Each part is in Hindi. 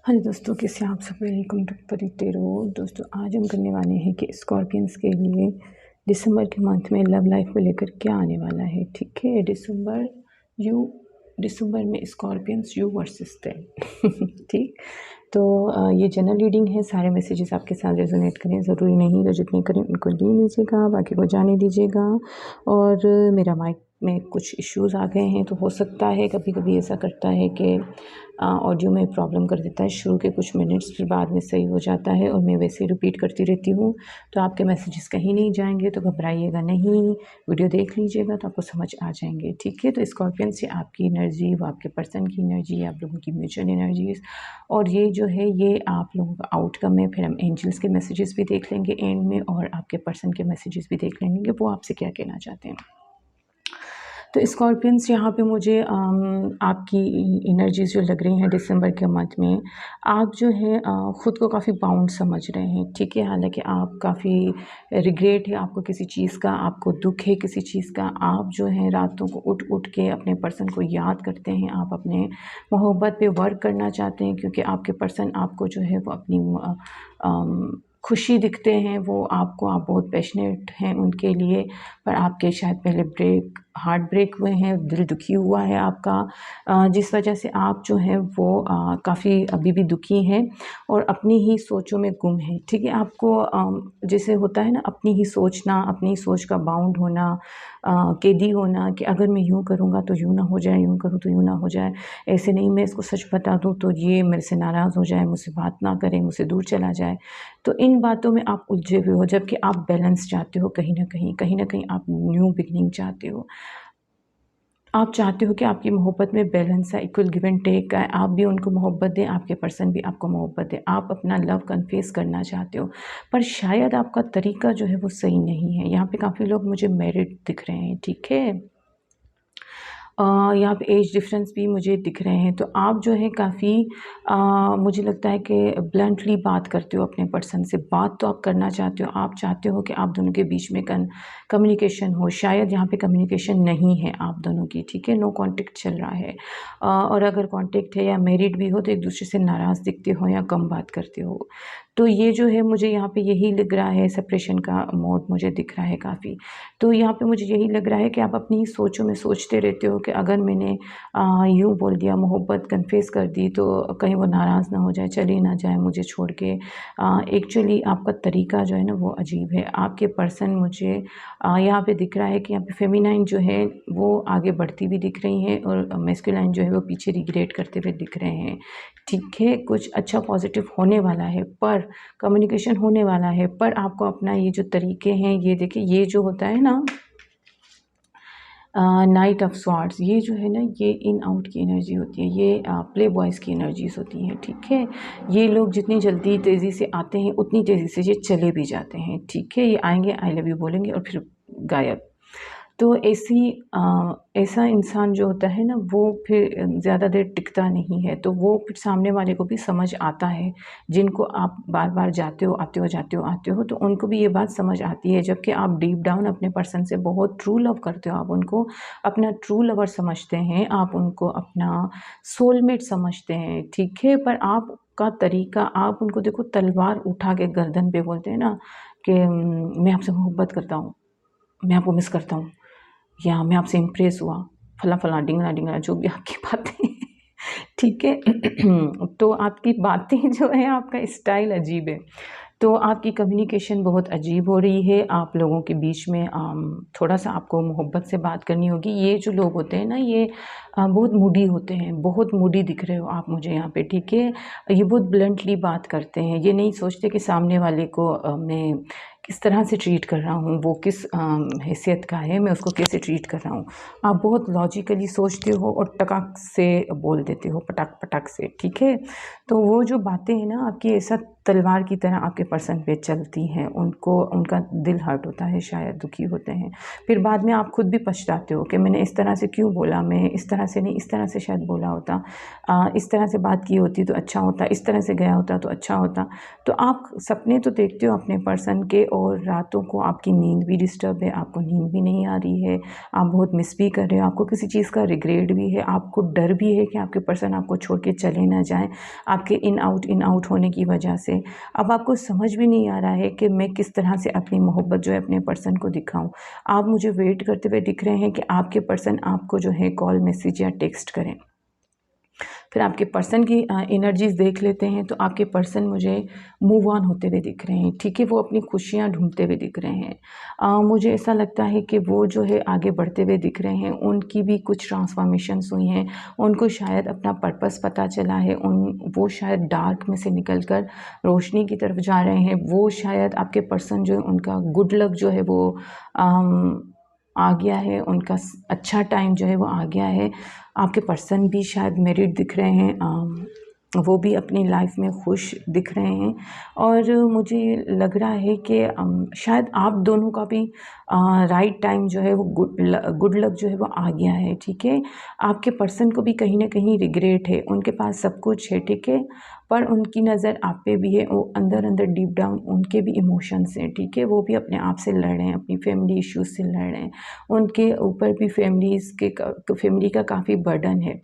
हाँ जी दोस्तों, कैसे आप सब। वेलकम टू परी टेरो। दोस्तों आज हम करने वाले हैं कि स्कॉर्पियंस के लिए दिसंबर के मंथ में लव लाइफ को लेकर क्या आने वाला है। ठीक है, दिसंबर में स्कॉर्पियंस यू वर्सेस देम। ठीक, तो ये जनरल रीडिंग है। सारे मैसेजेस आपके साथ रेजोनेट करें ज़रूरी नहीं, तो जितने करें उनको ले लीजिएगा, बाकी को जाने दीजिएगा। और मेरा माइक में कुछ इश्यूज़ आ गए हैं, तो हो सकता है कभी कभी ऐसा करता है कि ऑडियो में प्रॉब्लम कर देता है शुरू के कुछ मिनट्स, फिर बाद में सही हो जाता है और मैं वैसे ही रिपीट करती रहती हूँ। तो आपके मैसेजेस कहीं नहीं जाएंगे, तो घबराइएगा नहीं, वीडियो देख लीजिएगा तो आपको समझ आ जाएंगे। ठीक है, तो स्कॉर्पियन से आपकी एनर्जी, वो आपके पर्सन की एनर्जी, आप लोगों की म्यूचुअल एनर्जीज, और ये जो है ये आप लोगों का आउटकम है। फिर हम एंजल्स के मैसेजेस भी देख लेंगे एंड में, और आपके पर्सन के मैसेजेस भी देख लेंगे कि वो आपसे क्या कहना चाहते हैं। तो स्कॉर्पियंस यहाँ पे मुझे आपकी एनर्जीज जो लग रही हैं दिसंबर के मंथ में, आप जो है ख़ुद को काफ़ी बाउंड समझ रहे हैं। ठीक है, हालांकि आप काफ़ी रिग्रेट है आपको किसी चीज़ का, आपको दुख है किसी चीज़ का। आप जो है रातों को उठ उठ के अपने पर्सन को याद करते हैं, आप अपने मोहब्बत पे वर्क करना चाहते हैं, क्योंकि आपके पर्सन आपको जो है वो अपनी खुशी दिखते हैं, वो आपको, आप बहुत पैशनेट हैं उनके लिए। पर आपके शायद पहले हार्ट ब्रेक हुए हैं, दिल दुखी हुआ है आपका, जिस वजह से आप जो है वो काफ़ी अभी भी दुखी हैं और अपनी ही सोचों में गुम हैं। ठीक है, आपको जैसे होता है ना, अपनी ही सोचना, अपनी सोच का बाउंड होना, कैदी होना, कि अगर मैं यूँ करूँगा तो यूँ ना हो जाए, यूँ करूँ तो यूँ ना हो जाए, ऐसे नहीं मैं इसको सच बता दूँ तो ये मेरे से नाराज़ हो जाए, मुझसे बात ना करे, मुझसे दूर चला जाए। तो इन बातों में आप उलझे हुए हो, जबकि आप बैलेंस चाहते हो। कहीं ना कहीं आप न्यू बिगनिंग चाहते हो। आप चाहते हो कि आपकी मोहब्बत में बैलेंस है, इक्वल गिव एंड टेक का है। आप भी उनको मोहब्बत दें, आपके पर्सन भी आपको मोहब्बत दें। आप अपना लव कन्फेस करना चाहते हो, पर शायद आपका तरीका जो है वो सही नहीं है। यहाँ पे काफ़ी लोग मुझे मैरिड दिख रहे हैं। ठीक है, यहाँ पे एज डिफरेंस भी मुझे दिख रहे हैं। तो आप जो है काफ़ी मुझे लगता है कि ब्लंटली बात करते हो अपने पर्सन से। बात तो आप करना चाहते हो, आप चाहते हो कि आप दोनों के बीच में कम्युनिकेशन हो। शायद यहाँ पे कम्युनिकेशन नहीं है आप दोनों की। ठीक है, नो कांटेक्ट चल रहा है, और अगर कांटेक्ट है या मैरिड भी हो तो एक दूसरे से नाराज़ दिखते हो या कम बात करते हो। तो ये जो है मुझे यहाँ पे यही लग रहा है, सेपरेशन का मोड मुझे दिख रहा है काफ़ी। तो यहाँ पे मुझे यही लग रहा है कि आप अपनी ही सोचों में सोचते रहते हो कि अगर मैंने यूँ बोल दिया, मोहब्बत कन्फेस कर दी, तो कहीं वो नाराज़ ना हो जाए, चली ना जाए मुझे छोड़ के। एक्चुअली आपका तरीका जो है ना वो अजीब है। आपके पर्सन मुझे यहाँ पे दिख रहा है कि यहाँ पे फेमिनाइन जो है वो आगे बढ़ती भी दिख रही हैं, और मैस्कुलाइन जो है वो पीछे रिग्रेट करते हुए दिख रहे हैं। ठीक है, कुछ अच्छा पॉजिटिव होने वाला है, पर कम्युनिकेशन होने वाला है। पर आपको अपना ये जो तरीके हैं, ये देखिए, ये जो होता है ना नाइट ऑफ स्वॉर्ड्स, ये जो है ना, ये इन आउट की एनर्जी होती है, ये प्ले बॉयज़ की एनर्जीज होती हैं। ठीक है, ये लोग जितनी जल्दी तेज़ी से आते हैं उतनी तेज़ी से ये चले भी जाते हैं। ठीक है, ये आएंगे, आई लव यू बोलेंगे और फिर गायब। तो ऐसा इंसान जो होता है ना, वो फिर ज़्यादा देर टिकता नहीं है। तो वो फिर सामने वाले को भी समझ आता है, जिनको आप बार बार जाते हो आते हो, जाते हो आते हो, तो उनको भी ये बात समझ आती है। जबकि आप डीप डाउन अपने पर्सन से बहुत ट्रू लव करते हो, आप उनको अपना ट्रू लवर समझते हैं, आप उनको अपना सोलमेट समझते हैं। ठीक है, पर आपका तरीका, आप उनको देखो तलवार उठा के गर्दन पे बोलते हैं ना कि मैं आपसे मोहब्बत करता हूँ, मैं आपको मिस करता हूँ, या मैं आपसे इम्प्रेस हुआ, फला फला डिंगला डिंगला, जो भी आपकी बातें। ठीक है। तो आपकी बातें जो है, आपका स्टाइल अजीब है। तो आपकी कम्युनिकेशन बहुत अजीब हो रही है। आप लोगों के बीच में थोड़ा सा आपको मोहब्बत से बात करनी होगी। ये जो लोग होते हैं ना, ये बहुत मूडी होते हैं, बहुत मूडी दिख रहे हो आप मुझे यहाँ पे। ठीक है, ये बहुत ब्लंटली बात करते हैं, ये नहीं सोचते कि सामने वाले को मैं किस तरह से ट्रीट कर रहा हूँ, वो किस हैसियत का है, मैं उसको कैसे ट्रीट कर रहा हूँ। आप बहुत लॉजिकली सोचते हो और टकाक से बोल देते हो, पटाक पटाक से। ठीक है, तो वो जो बातें हैं ना आपकी, ऐसा तलवार की तरह आपके पर्सन पे चलती हैं, उनको उनका दिल हर्ट होता है, शायद दुखी होते हैं। फिर बाद में आप खुद भी पछताते हो कि मैंने इस तरह से क्यों बोला, मैं इस तरह से नहीं, इस तरह से शायद बोला होता, इस तरह से बात की होती तो अच्छा होता, इस तरह से गया होता तो अच्छा होता। तो आप सपने तो देखते हो अपने पर्सन के, और रातों को आपकी नींद भी डिस्टर्ब है, आपको नींद भी नहीं आ रही है, आप बहुत मिस भी कर रहे हो, आपको किसी चीज़ का रिग्रेट भी है, आपको डर भी है कि आपके पर्सन आपको छोड़ के चले ना जाएं आपके इन आउट होने की वजह से। अब आपको समझ भी नहीं आ रहा है कि मैं किस तरह से अपनी मोहब्बत जो है अपने पर्सन को दिखाऊं। आप मुझे वेट करते हुए दिख रहे हैं कि आपके पर्सन आपको जो है कॉल, मैसेज या टेक्स्ट करें। फिर आपके पर्सन की एनर्जीज़ देख लेते हैं तो आपके पर्सन मुझे मूव ऑन होते हुए दिख रहे हैं, ठीक है। वो अपनी खुशियाँ ढूंढते हुए दिख रहे हैं। मुझे ऐसा लगता है कि वो जो है आगे बढ़ते हुए दिख रहे हैं, उनकी भी कुछ ट्रांसफॉर्मेशंस हुई हैं, उनको शायद अपना पर्पस पता चला है, वो शायद डार्क में से निकल कर रोशनी की तरफ जा रहे हैं। वो शायद आपके पर्सन जो है उनका गुड लक जो है वो आ गया है, उनका अच्छा टाइम जो है वो आ गया है। आपके पर्सन भी शायद मैरिड दिख रहे हैं, वो भी अपनी लाइफ में खुश दिख रहे हैं और मुझे लग रहा है कि शायद आप दोनों का भी राइट टाइम जो है वो गुड लक जो है वो आ गया है, ठीक है। आपके पर्सन को भी कहीं ना कहीं रिग्रेट है, उनके पास सब कुछ है, ठीक है, पर उनकी नज़र आप पे भी है, वो अंदर अंदर डीप डाउन उनके भी इमोशंस हैं, ठीक है। वो भी अपने आप से लड़ रहे हैं, अपनी फैमिली इश्यूज से लड़ रहे हैं, उनके ऊपर भी फैमिली का काफ़ी बर्डन है।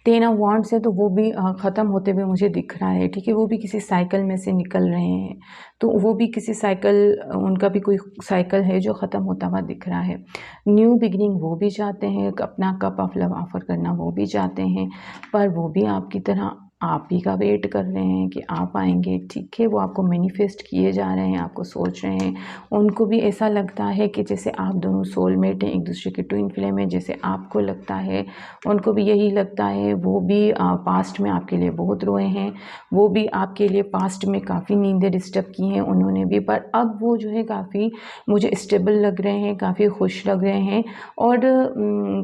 10 ऑफ वांड्स है तो वो भी ख़त्म होते हुए मुझे दिख रहा है, ठीक है। वो भी किसी साइकिल में से निकल रहे हैं, तो वो भी किसी उनका भी कोई साइकिल है जो ख़त्म होता हुआ दिख रहा है। न्यू बिगिनिंग वो भी चाहते हैं, अपना कप ऑफ लव ऑफ़र करना वो भी चाहते हैं, पर वो भी आपकी तरह आप ही का वेट कर रहे हैं कि आप आएंगे, ठीक है। वो आपको मैनिफेस्ट किए जा रहे हैं, आपको सोच रहे हैं। उनको भी ऐसा लगता है कि जैसे आप दोनों सोलमेट हैं, एक दूसरे के ट्विन फ्लेम है, जैसे आपको लगता है उनको भी यही लगता है। वो भी पास्ट में आपके लिए बहुत रोए हैं, वो भी आपके लिए पास्ट में काफ़ी नींदें डिस्टर्ब की हैं उन्होंने भी, पर अब वो जो है काफ़ी मुझे स्टेबल लग रहे हैं, काफ़ी खुश लग रहे हैं और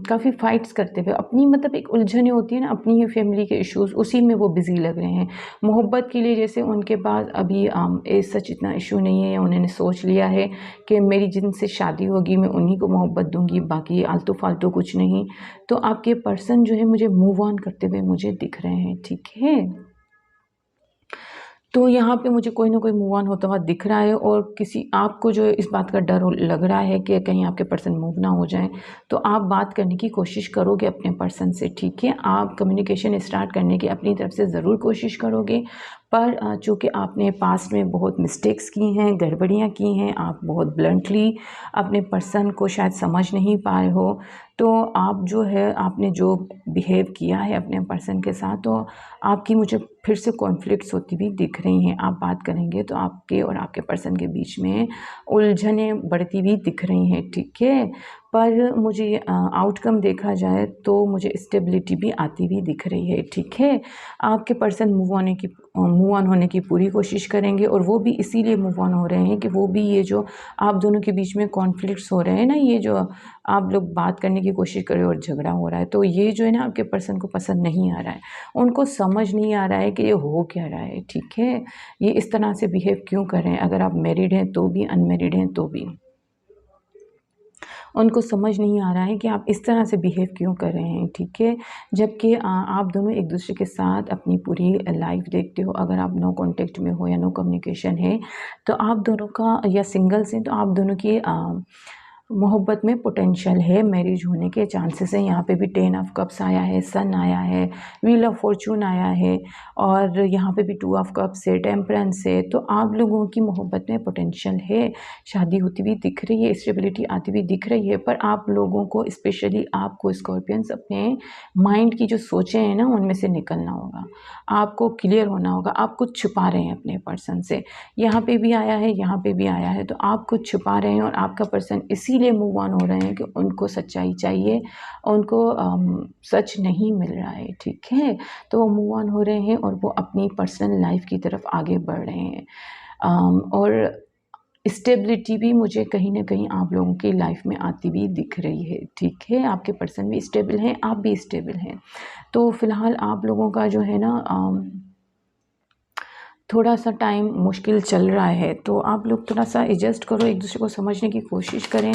काफ़ी फाइट्स करते हुए अपनी, मतलब एक उलझने होती है ना अपनी ही फैमिली के इश्यूज़, उसी में वो बिज़ी लग रहे हैं। मोहब्बत के लिए जैसे उनके पास अभी सच इतना इशू नहीं है, या उन्होंने सोच लिया है कि मेरी जिनसे शादी होगी मैं उन्हीं को मोहब्बत दूंगी, बाकी आलतू फालतू कुछ नहीं। तो आपके पर्सन जो है मुझे मूव ऑन करते हुए मुझे दिख रहे हैं, ठीक है। तो यहाँ पे मुझे कोई ना कोई मूव ऑन होता हुआ दिख रहा है और किसी आपको जो इस बात का डर लग रहा है कि कहीं आपके पर्सन मूव ना हो जाए, तो आप बात करने की कोशिश करोगे अपने पर्सन से, ठीक है। आप कम्युनिकेशन स्टार्ट करने की अपनी तरफ से ज़रूर कोशिश करोगे, पर चूँकि आपने पास्ट में बहुत मिस्टेक्स की हैं, गड़बड़ियाँ की हैं, आप बहुत ब्लंटली अपने पर्सन को शायद समझ नहीं पाए हो, तो आप जो है आपने जो बिहेव किया है अपने पर्सन के साथ, तो आपकी मुझे फिर से कॉन्फ्लिक्ट्स होती हुई दिख रही हैं। आप बात करेंगे तो आपके और आपके पर्सन के बीच में उलझनें बढ़ती हुई दिख रही हैं, ठीक है। पर मुझे आउटकम देखा जाए तो मुझे स्टेबिलिटी भी आती हुई दिख रही है, ठीक है। आपके पर्सन मूव ऑन होने की पूरी कोशिश करेंगे और वो भी इसीलिए मूव ऑन हो रहे हैं कि वो भी ये जो आप दोनों के बीच में कॉन्फ्लिक्ट्स हो रहे हैं ना, ये जो आप लोग बात करने की कोशिश कर रहे हो और झगड़ा हो रहा है, तो ये जो है ना आपके पर्सन को पसंद नहीं आ रहा है, उनको समझ नहीं आ रहा है कि ये हो क्या रहा है, ठीक है। ये इस तरह से बिहेव क्यों कर रहे हैं, अगर आप मैरिड हैं तो भी, अनमैरिड हैं तो भी, उनको समझ नहीं आ रहा है कि आप इस तरह से बिहेव क्यों कर रहे हैं, ठीक है। जबकि आप दोनों एक दूसरे के साथ अपनी पूरी लाइफ देखते हो, अगर आप नो कांटेक्ट में हो या नो कम्युनिकेशन है, तो आप दोनों का, या सिंगल्स हैं तो आप दोनों की मोहब्बत में पोटेंशियल है, मैरिज होने के चांसेस हैं। यहाँ पे भी 10 ऑफ कप्स आया है, सन आया है, व्हील ऑफ फॉर्चून आया है और यहाँ पे भी 2 ऑफ कप्स है, टेम्परेंस है। तो आप लोगों की मोहब्बत में पोटेंशियल है, शादी होती हुई दिख रही है, स्टेबिलिटी आती हुई दिख रही है, पर आप लोगों को, स्पेशली आपको स्कॉर्पियंस, अपने माइंड की जो सोचें हैं ना उनमें से निकलना होगा, आपको क्लियर होना होगा। आप कुछ छुपा रहे हैं अपने पर्सन से, यहाँ पे भी आया है, यहाँ पे भी आया है, तो आप कुछ छुपा रहे हैं और आपका पर्सन इसीलिए मूव ऑन हो रहे हैं कि उनको सच्चाई चाहिए, उनको सच नहीं मिल रहा है, ठीक है। तो वो मूव ऑन हो रहे हैं और वो अपनी पर्सनल लाइफ की तरफ आगे बढ़ रहे हैं और स्टेबिलिटी भी मुझे कहीं ना कहीं आप लोगों की लाइफ में आती भी दिख रही है, ठीक है। आपके पर्सन भी स्टेबल हैं, आप भी स्टेबल हैं। तो फ़िलहाल आप लोगों का जो है ना थोड़ा सा टाइम मुश्किल चल रहा है, तो आप लोग थोड़ा सा एडजस्ट करो, एक दूसरे को समझने की कोशिश करें।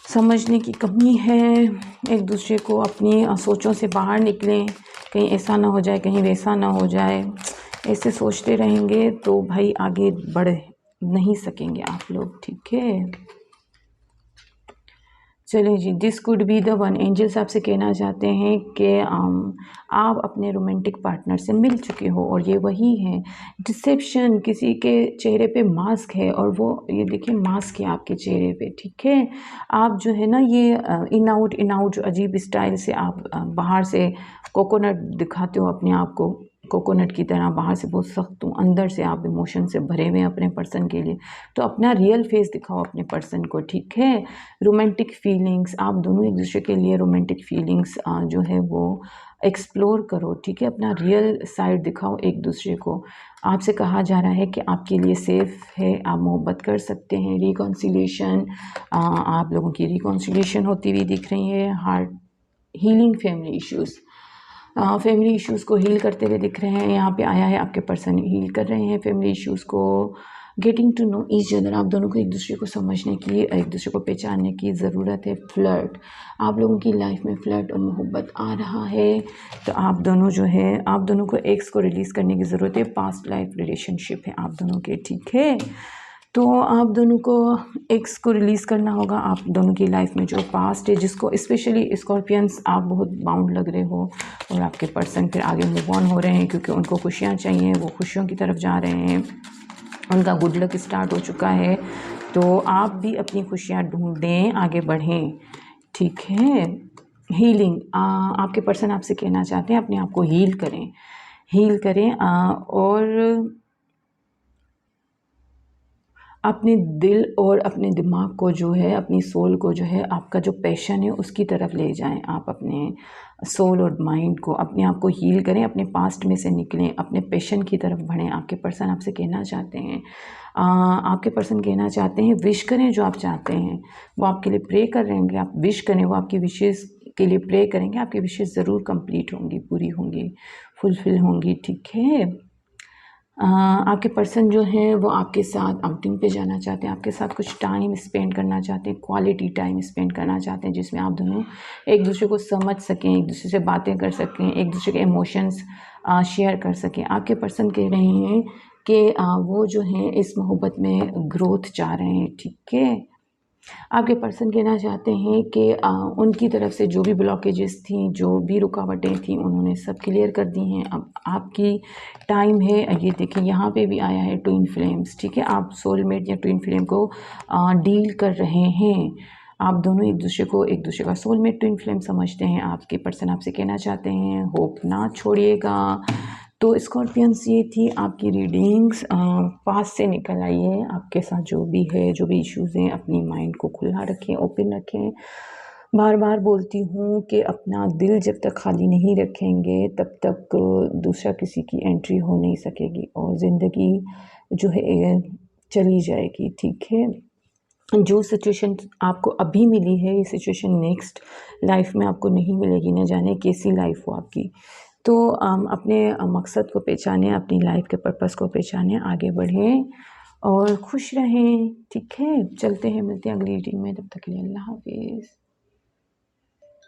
समझने की कमी है, एक दूसरे को अपनी सोचों से बाहर निकलें, कहीं ऐसा ना हो जाए, कहीं वैसा ना हो जाए। ऐसे सोचते रहेंगे तो भाई आगे बढ़ नहीं सकेंगे आप लोग, ठीक है। चलिए जी, this could be the one. Angels आपसे कहना चाहते हैं कि आप अपने रोमांटिक पार्टनर से मिल चुके हो और ये वही है। डिसेप्शन, किसी के चेहरे पे मास्क है और वो ये देखिए मास्क है आपके चेहरे पे, ठीक है। आप जो है ना ये इन आउट जो अजीब स्टाइल से आप बाहर से कोकोनट दिखाते हो अपने आप को, कोकोनट की तरह बाहर से बहुत सख्त हूँ, अंदर से आप इमोशन से भरे हुए हैं अपने पर्सन के लिए। तो अपना रियल फेस दिखाओ अपने पर्सन को, ठीक है। रोमांटिक फीलिंग्स, आप दोनों एक दूसरे के लिए रोमांटिक फीलिंग्स जो है वो एक्सप्लोर करो, ठीक है। अपना रियल साइड दिखाओ एक दूसरे को। आपसे कहा जा रहा है कि आपके लिए सेफ़ है, आप मोहब्बत कर सकते हैं। रिकॉन्सिलिएशन, आप लोगों की रिकॉन्सिलिएशन होती हुई दिख रही है। हार्ट हीलिंग, फैमिली इश्यूज़ को हील करते हुए दिख रहे हैं। यहाँ पे आया है आपके पर्सन हील कर रहे हैं फैमिली इश्यूज़ को। Getting to know each other, आप दोनों को एक दूसरे को समझने की, एक दूसरे को पहचानने की ज़रूरत है। फ्लर्ट, आप लोगों की लाइफ में फ्लर्ट और मोहब्बत आ रहा है। तो आप दोनों जो है, आप दोनों को एक्स को रिलीज़ करने की ज़रूरत है। पास्ट लाइफ रिलेशनशिप है आप दोनों के, ठीक है। तो आप दोनों को एक्स को रिलीज़ करना होगा। आप दोनों की लाइफ में जो पास्ट है, जिसको स्पेशली स्कॉर्पियंस आप बहुत बाउंड लग रहे हो और आपके पर्सन फिर आगे मूव ऑन हो रहे हैं क्योंकि उनको खुशियाँ चाहिए, वो खुशियों की तरफ जा रहे हैं, उनका गुड लक स्टार्ट हो चुका है। तो आप भी अपनी खुशियाँ ढूंढें, आगे बढ़ें, ठीक है। हीलिंग, आपके पर्सन आपसे कहना चाहते हैं अपने आप को हील करें और अपने दिल और अपने दिमाग को जो है, अपनी सोल को जो है, आपका जो पैशन है उसकी तरफ ले जाएं। आप अपने सोल और माइंड को, अपने आप को हील करें, अपने पास्ट में से निकलें, अपने पैशन की तरफ बढ़ें। आपके पर्सन आपसे कहना चाहते हैं, आपके पर्सन कहना चाहते हैं विश करें जो आप चाहते हैं, वो आपके लिए प्रे कर रहे हैं। आप विश करें, वो आपकी विशेज़ के लिए प्रे करेंगे, आपकी विशेज़ ज़रूर कंप्लीट होंगी, पूरी होंगी, फुलफ़िल होंगी, ठीक है। आपके पर्सन जो हैं वो आपके साथ आउटिंग पे जाना चाहते हैं, आपके साथ कुछ टाइम स्पेंड करना चाहते हैं, क्वालिटी टाइम स्पेंड करना चाहते हैं, जिसमें आप दोनों एक दूसरे को समझ सकें, एक दूसरे से बातें कर सकें, एक दूसरे के इमोशंस शेयर कर सकें। आपके पर्सन कह रहे हैं कि वो जो हैं इस मोहब्बत में ग्रोथ चाह रहे हैं, ठीक है। आपके पर्सन कहना चाहते हैं कि उनकी तरफ से जो भी ब्लॉकेजेस थी, जो भी रुकावटें थी, उन्होंने सब क्लियर कर दी हैं। अब आपकी टाइम है। ये देखिए यहाँ पे भी आया है ट्विन फ्लेम्स, ठीक है। आप सोलमेट या ट्विन फ्लेम को डील कर रहे हैं। आप दोनों एक दूसरे को, एक दूसरे का सोलमेट ट्विन फ्लेम समझते हैं। आपके पर्सन आपसे कहना चाहते हैं होप ना छोड़िएगा। तो स्कॉर्पियंस ये थी आपकी रीडिंग्स। पास से निकल आइए, आपके साथ जो भी है, जो भी इश्यूज़ हैं, अपनी माइंड को खुला रखें, ओपन रखें। बार बार बोलती हूँ कि अपना दिल जब तक खाली नहीं रखेंगे तब तक दूसरा किसी की एंट्री हो नहीं सकेगी और ज़िंदगी जो है चली जाएगी, ठीक है। जो सिचुएशन आपको अभी मिली है, ये सिचुएशन नेक्स्ट लाइफ में आपको नहीं मिलेगी, न जाने कैसी लाइफ हो आपकी। तो अपने मकसद को पहचानें, अपनी लाइफ के पर्पस को पहचानें, आगे बढ़ें और खुश रहें, ठीक है। चलते हैं, मिलते हैं अगली रीडिंग में, तब तक के लिए अल्लाह हाफिज़।